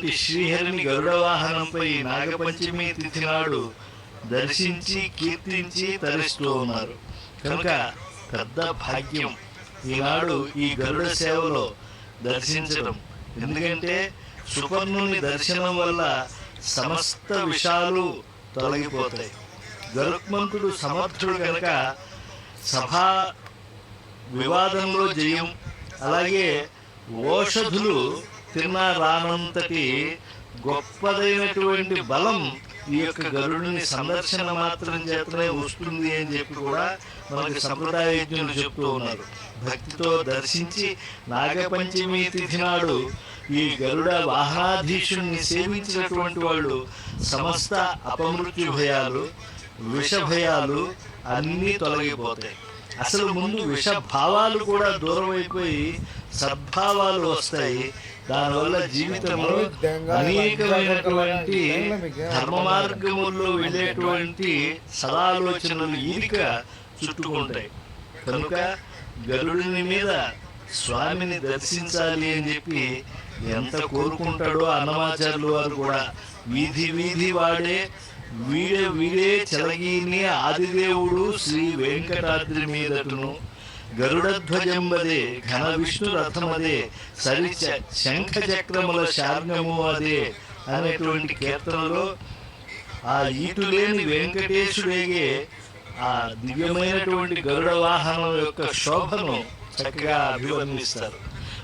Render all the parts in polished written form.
అయినటువంటి శ్రీహరిని గరుడ వాహనంపై నాగపంచమి తిథి నాడు దర్శించి కీర్తించి తరిస్తూ ఉన్నారు. కనుక పెద్ద భాగ్యం ఈనాడు ఈ గరుడ సేవలో దర్శించడం. ఎందుకంటే సుపర్ణుని దర్శనం వల్ల సమస్త విషయాలు తొలగిపోతాయి. గరుత్మంతుడు సమర్థుడు కనుక సభా వివాదంలో జయం, అలాగే ఓషధులు తిన్నా రానంతటి గొప్పదైనటువంటి బలం ఈ యొక్క గరుడిని సందర్శన మాత్రం చేతనే వస్తుంది అని చెప్పి కూడా మనకి సంప్రదాయజ్ఞులు చెప్తూ ఉన్నారు. భక్తితో దర్శించి నాగపంచమి తిథి నాడు ఈ గరుడ వాహనాధీశుణ్ణి సేవించినటువంటి వాళ్ళు సమస్త అపమృత్యు భయాలు, విష భయాలు అన్నీ తొలగిపోతాయి. అసలు ముందు విష భావాలు కూడా దూరం అయిపోయి సద్భావాలు వస్తాయి. దానివల్ల జీవితంలో అనేకమైనటువంటి ధర్మ మార్గముల్లో వెళ్ళేటువంటి సదాలోచనలు ఈరిక చుట్టుకుంటాయి. కనుక గరుడిని మీద స్వామిని దర్శించాలి అని చెప్పి ఎంత కోరుకుంటాడో అన్నమాచార్యులు వారు కూడా వీధి వీధి వాడే వీడే చెలగీని ఆదిదేవుడు శ్రీ వెంకటాద్రి మీదటును గరుడధ్వజంబదే ఘన విష్ణు రథమదే సరి శంఖ చక్రముల శార్ణము అదే అనేటువంటి కీర్తనలో ఆ ఈటులేని వెంకటేశుడేగే ఆ దివ్యమైనటువంటి గరుడ వాహనం యొక్క శోభను చక్కగా అభివర్ణిస్తారు.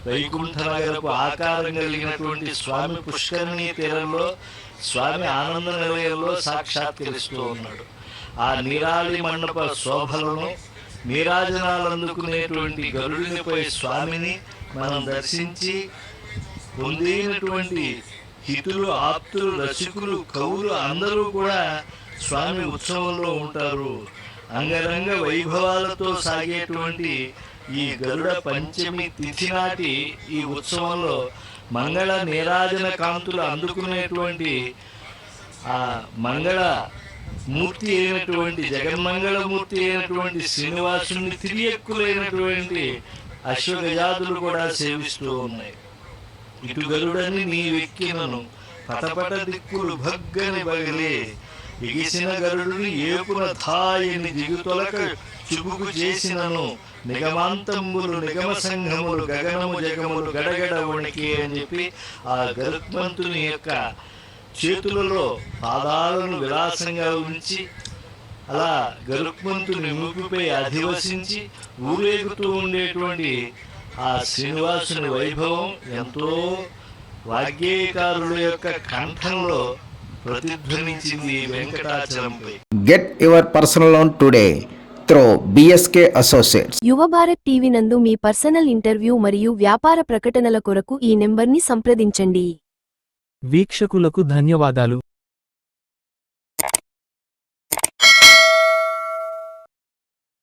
వైకుంఠ నగరపు ఆకారం కలిగినటువంటి స్వామి పుష్కరిణి తీరంలో స్వామి ఆనంద నిలయంలో సాక్షాత్కరిస్తూ ఉన్నాడు. ఆ నీరాళి మండప శోభలను నీరాజనాలు అందుకునేటువంటి గరుడినిపై స్వామిని మనం దర్శించి పొందినటువంటి హితులు, ఆప్తులు, రసికులు, కవులు అందరూ కూడా స్వామి ఉత్సవంలో ఉంటారు. అంగరంగ వైభవాలతో సాగేటువంటి ఈ గరుడ పంచమి తిథి నాటి ఈ ఉత్సవంలో మంగళ నీరాజన కాంతులు అందుకునేటువంటి ఆ మంగళ మూర్తి అయినటువంటి జగన్మంగళమూర్తి అయినటువంటి శ్రీనివాసుని తిరియక్కులైనటువంటి అశ్వగజాదులు కూడా సేవిస్తూ ఉన్నాయి. ఇటు గరుడని నీ వెక్కినను పటపట దిక్కులు భగ్గని బగలే ఎగిసిన గరుడుని ఏపున థాయని దిగుతొలక చుబుకు చేసినను నిగమాంతంబులు నిగమ సంఘములు గగనము జగములు గడగడ వణికి అని చెప్పి ఆ గరుత్మంతుని యొక్క చేతులలో పాదాలను విలాసంగా ఉంచి అలా గరుత్మంతుని మూపిపై అధివసించి ఊరేగుతూ ఉండేటువంటి ఆ శ్రీనివాసుని వైభవం ఎంతో వాగ్గేయకారుల యొక్క కంఠంలో ప్రతిధ్వనించింది వెంకటాచలంపై. Get your personal loan today through BSK associates. Yuva Bharat TV నందు మీ పర్సనల్ ఇంటర్వ్యూ మరియు వ్యాపార ప్రకటనల కొరకు ఈ నెంబర్ని సంప్రదించండి. వీక్షకులకు ధన్యవాదాలు.